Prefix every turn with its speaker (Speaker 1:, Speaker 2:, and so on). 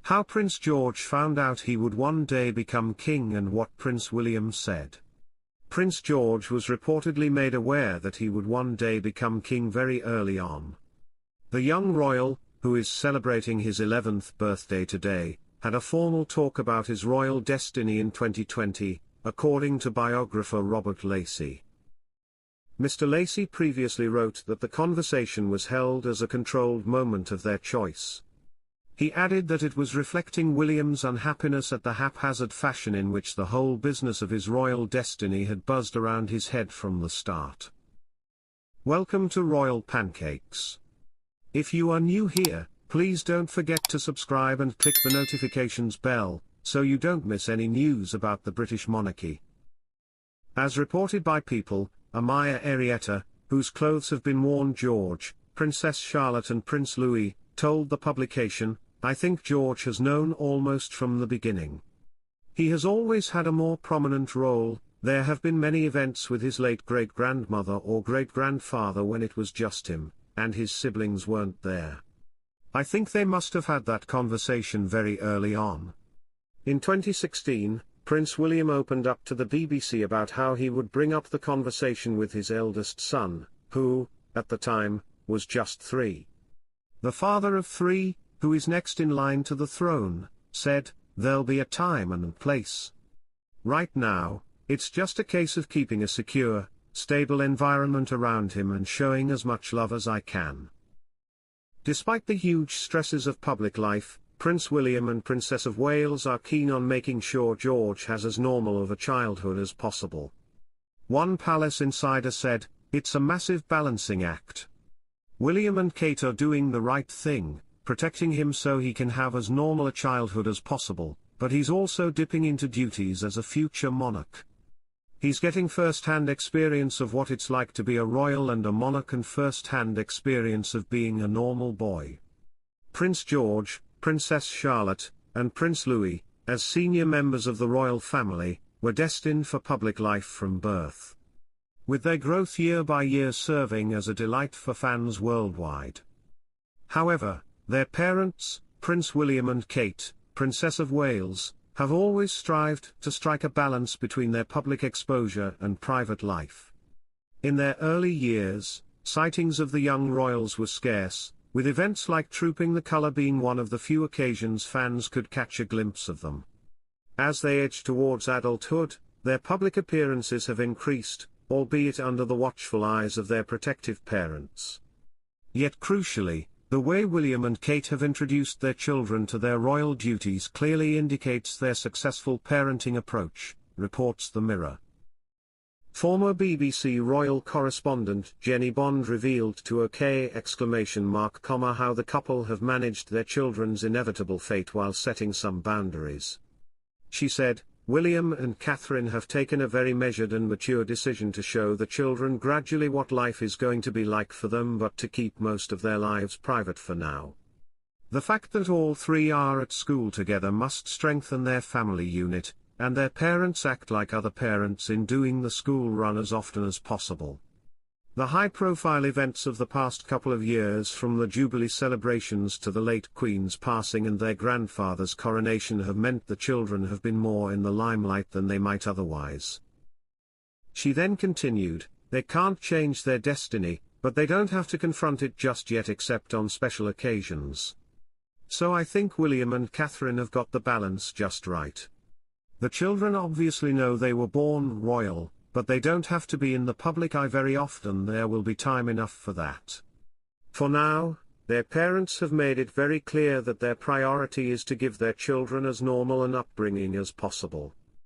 Speaker 1: How Prince George found out he would one day become king and what Prince William said. Prince George was reportedly made aware that he would one day become king very early on. The young royal, who is celebrating his 11th birthday today, had a formal talk about his royal destiny in 2020, according to biographer Robert Lacey. Mr. Lacey previously wrote that the conversation was held as a controlled moment of their choice. He added that it was reflecting William's unhappiness at the haphazard fashion in which the whole business of his royal destiny had buzzed around his head from the start. Welcome to Royal Pancakes. If you are new here, please don't forget to subscribe and click the notifications bell, so you don't miss any news about the British monarchy. As reported by People, Amaia Arrieta, whose clothes have been worn George, Princess Charlotte and Prince Louis, told the publication, "I think George has known almost from the beginning. He has always had a more prominent role. There have been many events with his late great-grandmother or great-grandfather when it was just him, and his siblings weren't there. I think they must have had that conversation very early on." In 2016, Prince William opened up to the BBC about how he would bring up the conversation with his eldest son, who, at the time, was just 3. The father of 3, who is next in line to the throne, said, "There'll be a time and place. Right now, it's just a case of keeping a secure, stable environment around him and showing as much love as I can." Despite the huge stresses of public life, Prince William and Princess of Wales are keen on making sure George has as normal of a childhood as possible. One palace insider said, "It's a massive balancing act. William and Kate are doing the right thing, protecting him so he can have as normal a childhood as possible, but he's also dipping into duties as a future monarch. He's getting first-hand experience of what it's like to be a royal and a monarch and first-hand experience of being a normal boy." Prince George, Princess Charlotte, and Prince Louis, as senior members of the royal family, were destined for public life from birth, with their growth year by year serving as a delight for fans worldwide. However, their parents, Prince William and Kate, Princess of Wales, have always strived to strike a balance between their public exposure and private life. In their early years, sightings of the young royals were scarce, with events like Trooping the Colour being one of the few occasions fans could catch a glimpse of them. As they edge towards adulthood, their public appearances have increased, albeit under the watchful eyes of their protective parents. Yet crucially, the way William and Kate have introduced their children to their royal duties clearly indicates their successful parenting approach, reports The Mirror. Former BBC royal correspondent Jenny Bond revealed to OK! How the couple have managed their children's inevitable fate while setting some boundaries. She said, "William and Catherine have taken a very measured and mature decision to show the children gradually what life is going to be like for them, but to keep most of their lives private for now. The fact that all 3 are at school together must strengthen their family unit, and their parents act like other parents in doing the school run as often as possible." The high-profile events of the past couple of years, from the Jubilee celebrations to the late Queen's passing and their grandfather's coronation, have meant the children have been more in the limelight than they might otherwise. She then continued, "They can't change their destiny, but they don't have to confront it just yet except on special occasions. So I think William and Catherine have got the balance just right. The children obviously know they were born royal, but they don't have to be in the public eye very often. There will be time enough for that. For now, their parents have made it very clear that their priority is to give their children as normal an upbringing as possible."